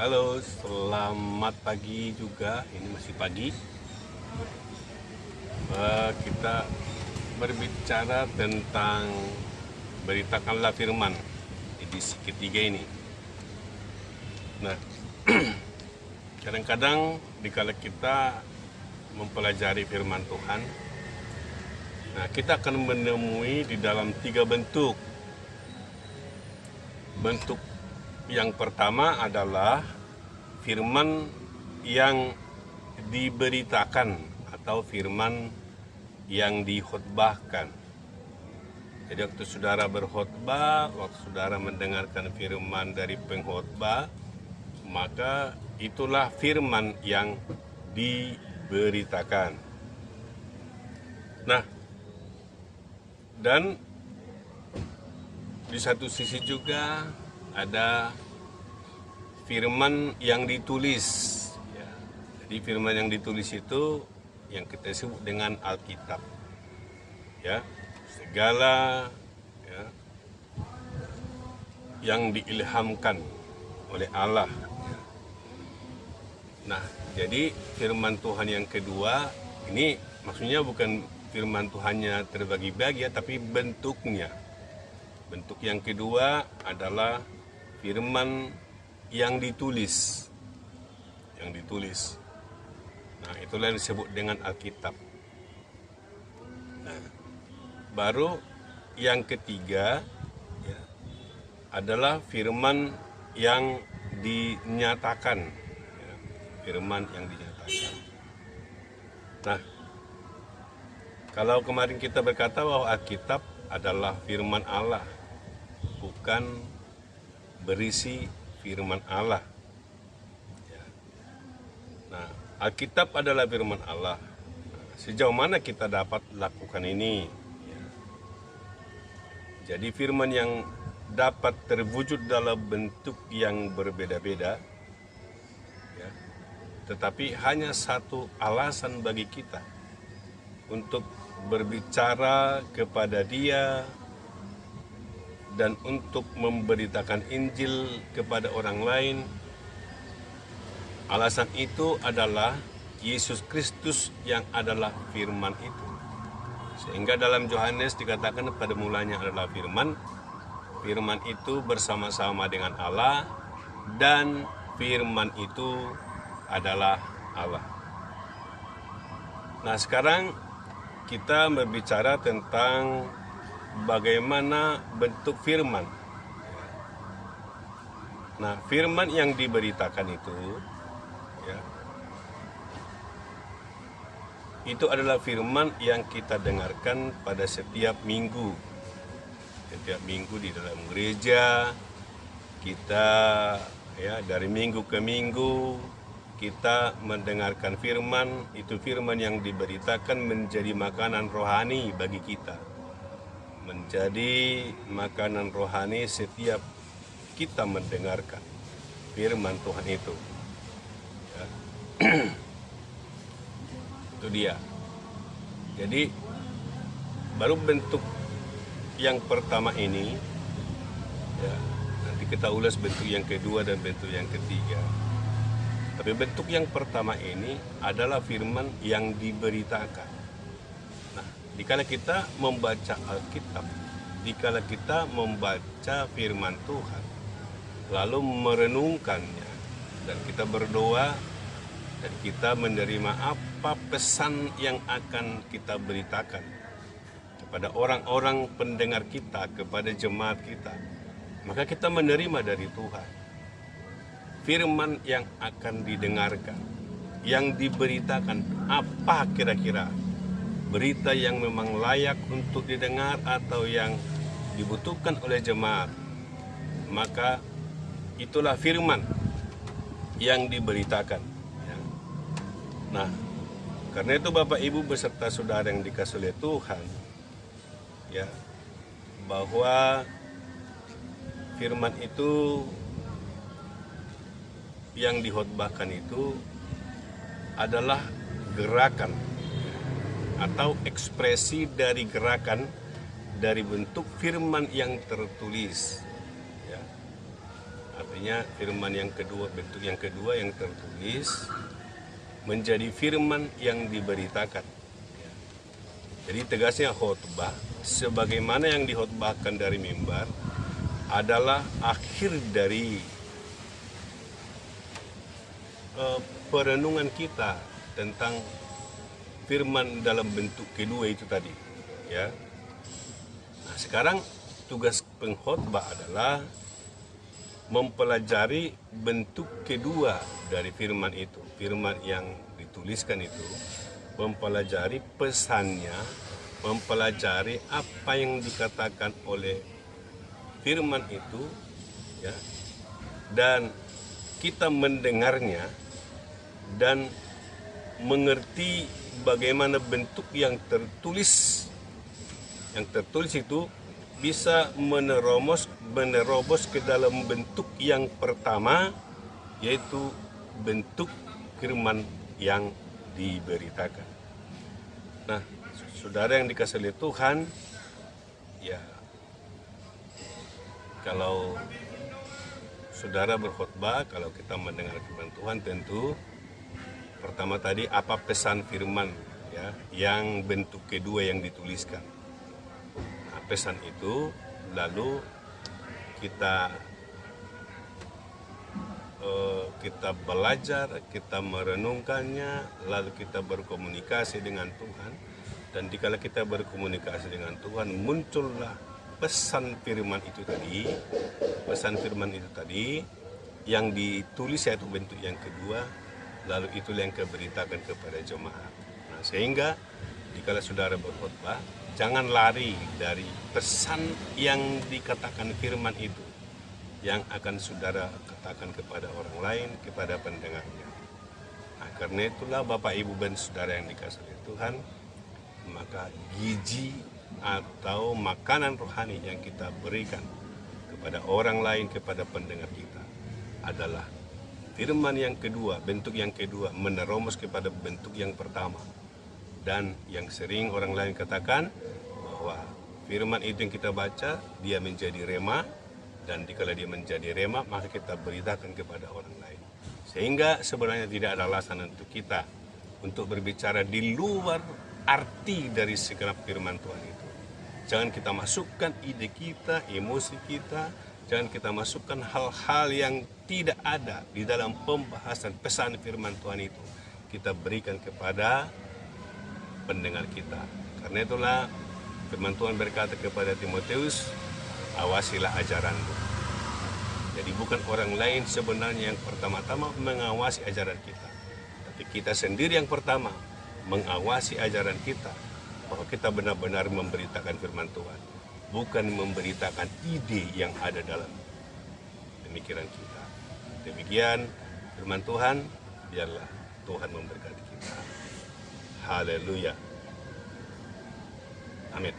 Halo, selamat pagi juga. Ini masih pagi. Kita berbicara tentang beritakanlah firman di edisi ketiga ini. Nah, kadang-kadang dikala kita mempelajari firman Tuhan, nah kita akan menemui di dalam 3 bentuk. Bentuk yang pertama adalah firman yang diberitakan atau firman yang dikhotbahkan. Jadi waktu saudara berkhotbah, waktu saudara mendengarkan firman dari pengkhotbah, maka itulah firman yang diberitakan. Nah, dan di satu sisi juga ada firman yang ditulis. Ya. Jadi firman yang ditulis itu yang kita sebut dengan Alkitab. Ya, segala ya, yang diilhamkan oleh Allah. Ya. Nah, jadi firman Tuhan yang kedua ini maksudnya bukan firman Tuhannya terbagi-bagi ya, tapi bentuknya. Bentuk yang kedua adalah firman yang ditulis. Yang ditulis. Nah, itulah yang disebut dengan Alkitab. Nah, baru yang ketiga ya, adalah firman yang dinyatakan. Ya, firman yang dinyatakan. Nah, kalau kemarin kita berkata bahwa Alkitab adalah firman Allah, bukan berisi firman Allah. Ya. Nah, Alkitab adalah firman Allah. Sejauh mana kita dapat lakukan ini? Ya. Jadi firman yang dapat terwujud dalam bentuk yang berbeda-beda, ya, tetapi hanya satu alasan bagi kita untuk berbicara kepada Dia dan untuk memberitakan Injil kepada orang lain. Alasan itu adalah Yesus Kristus yang adalah firman itu. Sehingga dalam Yohanes dikatakan pada mulanya adalah firman. Firman itu bersama-sama dengan Allah dan firman itu adalah Allah. Nah, sekarang kita berbicara tentang bagaimana bentuk firman. Nah, firman yang diberitakan itu, ya, itu adalah firman yang kita dengarkan pada setiap minggu. Setiap minggu di dalam gereja, kita ya dari minggu ke minggu, kita mendengarkan firman, itu firman yang diberitakan menjadi makanan rohani bagi kita. Menjadi makanan rohani setiap kita mendengarkan firman Tuhan itu. Ya. Itu dia. Jadi baru bentuk yang pertama ini, ya, nanti kita ulas bentuk yang kedua dan bentuk yang ketiga. Tapi bentuk yang pertama ini adalah firman yang diberitakan. Nah, dikala kita membaca Alkitab, dikala kita membaca firman Tuhan, lalu merenungkannya, dan kita berdoa, dan kita menerima apa pesan yang akan kita beritakan kepada orang-orang pendengar kita, kepada jemaat kita, maka kita menerima dari Tuhan firman yang akan didengarkan, yang diberitakan. Apa kira-kira berita yang memang layak untuk didengar atau yang dibutuhkan oleh jemaat, maka itulah firman yang diberitakan. Ya. Nah, karena itu Bapak Ibu beserta saudara yang dikasihi oleh Tuhan, ya, bahwa firman itu yang dikhotbahkan itu adalah gerakan atau ekspresi dari gerakan dari bentuk firman yang tertulis. Ya. Artinya firman yang kedua, bentuk yang kedua yang tertulis menjadi firman yang diberitakan. Jadi tegasnya khotbah sebagaimana yang dikhotbahkan dari mimbar adalah akhir dari perenungan kita tentang firman dalam bentuk kedua itu tadi, ya. Nah, sekarang tugas pengkhotbah adalah mempelajari bentuk kedua dari firman itu, firman yang dituliskan itu, mempelajari pesannya, mempelajari apa yang dikatakan oleh firman itu, ya, dan kita mendengarnya dan mengerti bagaimana bentuk yang tertulis itu bisa menerobos ke dalam bentuk yang pertama, yaitu bentuk firman yang diberitakan. Nah, saudara yang dikasihi oleh Tuhan, ya, kalau saudara berkhotbah, kalau kita mendengar firman Tuhan, tentu pertama tadi apa pesan firman, ya, yang bentuk kedua yang dituliskan. Nah, pesan itu lalu kita belajar, kita merenungkannya, lalu kita berkomunikasi dengan Tuhan. Dan dikala kita berkomunikasi dengan Tuhan, muncullah pesan firman itu tadi yang ditulis, yaitu bentuk yang kedua, lalu itulah yang keberitakan kepada jemaat. Nah, sehingga dikala saudara berkhotbah, jangan lari dari pesan yang dikatakan firman itu, yang akan saudara katakan kepada orang lain, kepada pendengarnya. Nah, karena itulah Bapak Ibu dan saudara yang dikasihi oleh Tuhan, maka gizi atau makanan rohani yang kita berikan kepada orang lain, kepada pendengar kita, adalah firman yang kedua, bentuk yang kedua, menerobos kepada bentuk yang pertama. Dan yang sering orang lain katakan bahwa firman itu yang kita baca, dia menjadi rema, dan dikala dia menjadi rema, maka kita beritakan kepada orang lain. Sehingga sebenarnya tidak ada alasan untuk kita untuk berbicara di luar arti dari segenap firman Tuhan itu. Jangan kita masukkan ide kita, emosi kita, jangan kita masukkan hal-hal yang tidak ada di dalam pembahasan pesan firman Tuhan itu. Kita berikan kepada pendengar kita. Karena itulah firman Tuhan berkata kepada Timotius, awasilah ajaranku. Jadi bukan orang lain sebenarnya yang pertama-tama mengawasi ajaran kita, tapi kita sendiri yang pertama mengawasi ajaran kita, bahwa kita benar-benar memberitakan firman Tuhan, bukan memberitakan ide yang ada dalam pemikiran kita. Demikian firman Tuhan, biarlah Tuhan memberkati kita. Haleluya. Amin.